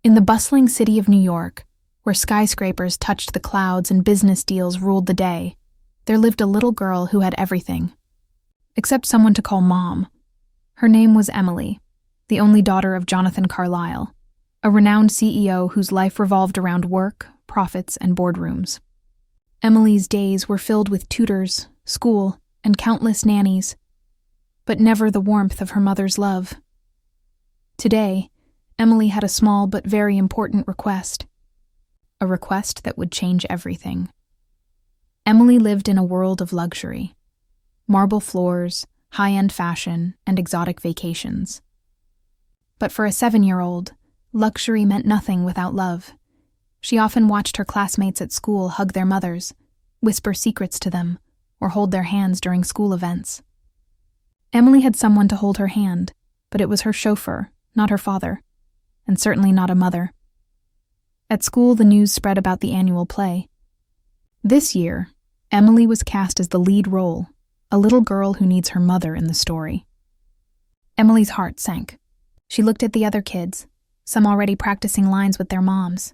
In the bustling city of New York, where skyscrapers touched the clouds and business deals ruled the day, there lived a little girl who had everything. Except someone to call Mom. Her name was Emily, the only daughter of Jonathan Carlyle, a renowned CEO whose life revolved around work, profits, and boardrooms. Emily's days were filled with tutors, school, and countless nannies, but never the warmth of her mother's love. Today, Emily had a small but very important request. A request that would change everything. Emily lived in a world of luxury. Marble floors, high-end fashion, and exotic vacations. But for a 7-year-old, luxury meant nothing without love. She often watched her classmates at school hug their mothers, whisper secrets to them, or hold their hands during school events. Emily had someone to hold her hand, but it was her chauffeur, not her father, and certainly not a mother. At school, the news spread about the annual play. This year, Emily was cast as the lead role, a little girl who needs her mother in the story. Emily's heart sank. She looked at the other kids, some already practicing lines with their moms.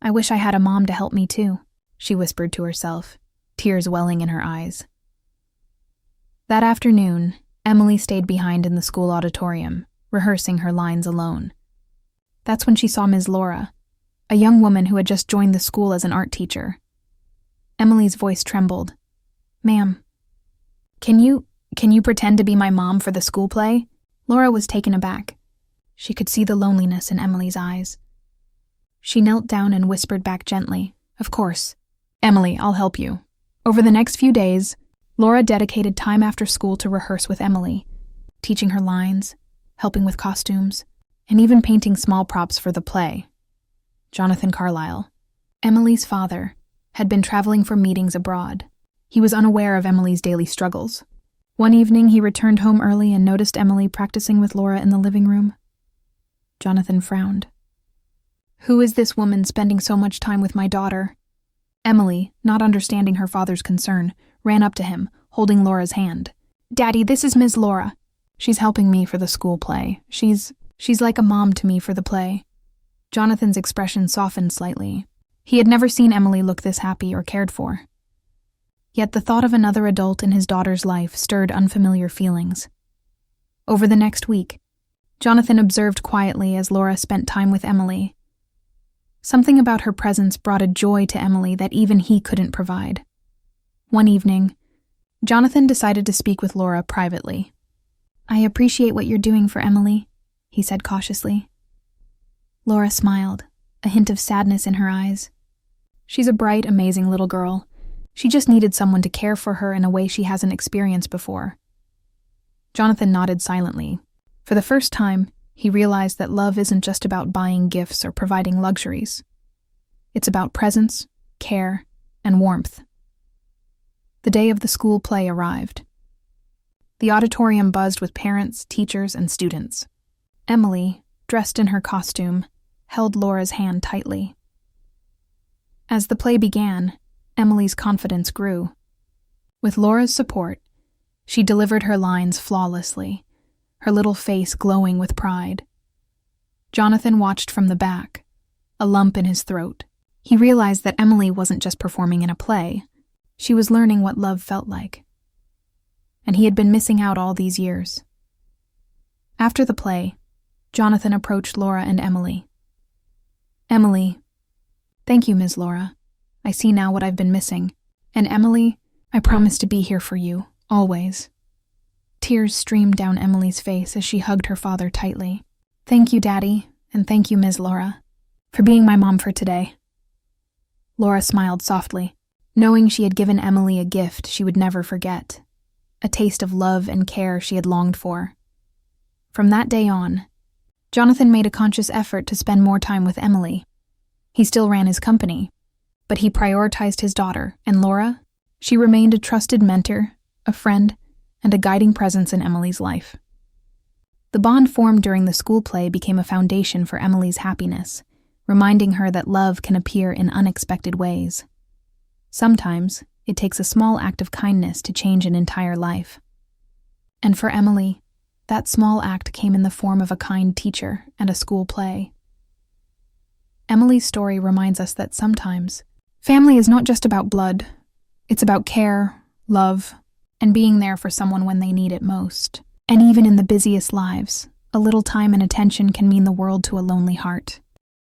"I wish I had a mom to help me too," she whispered to herself, tears welling in her eyes. That afternoon, Emily stayed behind in the school auditorium, rehearsing her lines alone. That's when she saw Ms. Laura, a young woman who had just joined the school as an art teacher. Emily's voice trembled. "Ma'am, can you pretend to be my mom for the school play?" Laura was taken aback. She could see the loneliness in Emily's eyes. She knelt down and whispered back gently, "Of course. Emily, I'll help you." Over the next few days, Laura dedicated time after school to rehearse with Emily, teaching her lines, helping with costumes, and even painting small props for the play. Jonathan Carlyle, Emily's father, had been traveling for meetings abroad. He was unaware of Emily's daily struggles. One evening, he returned home early and noticed Emily practicing with Laura in the living room. Jonathan frowned. "Who is this woman spending so much time with my daughter?" Emily, not understanding her father's concern, ran up to him, holding Laura's hand. "Daddy, this is Ms. Laura. She's helping me for the school play. She's like a mom to me for the play." Jonathan's expression softened slightly. He had never seen Emily look this happy or cared for. Yet the thought of another adult in his daughter's life stirred unfamiliar feelings. Over the next week, Jonathan observed quietly as Laura spent time with Emily. Something about her presence brought a joy to Emily that even he couldn't provide. One evening, Jonathan decided to speak with Laura privately. "I appreciate what you're doing for Emily," he said cautiously. Laura smiled, a hint of sadness in her eyes. "She's a bright, amazing little girl. She just needed someone to care for her in a way she hasn't experienced before." Jonathan nodded silently. For the first time, he realized that love isn't just about buying gifts or providing luxuries. It's about presence, care, and warmth. The day of the school play arrived. The auditorium buzzed with parents, teachers, and students. Emily, dressed in her costume, held Laura's hand tightly. As the play began, Emily's confidence grew. With Laura's support, she delivered her lines flawlessly, her little face glowing with pride. Jonathan watched from the back, a lump in his throat. He realized that Emily wasn't just performing in a play. She was learning what love felt like. And he had been missing out all these years. After the play, Jonathan approached Laura and Emily. "Emily, thank you, Ms. Laura. I see now what I've been missing. And Emily, I promise to be here for you, always." Tears streamed down Emily's face as she hugged her father tightly. "Thank you, Daddy, and thank you, Ms. Laura, for being my mom for today." Laura smiled softly, knowing she had given Emily a gift she would never forget, a taste of love and care she had longed for. From that day on, Jonathan made a conscious effort to spend more time with Emily. He still ran his company, but he prioritized his daughter, and Laura, she remained a trusted mentor, a friend, and a guiding presence in Emily's life. The bond formed during the school play became a foundation for Emily's happiness, reminding her that love can appear in unexpected ways. Sometimes, it takes a small act of kindness to change an entire life. And for Emily, that small act came in the form of a kind teacher and a school play. Emily's story reminds us that sometimes family is not just about blood. It's about care, love, and being there for someone when they need it most. And even in the busiest lives, a little time and attention can mean the world to a lonely heart.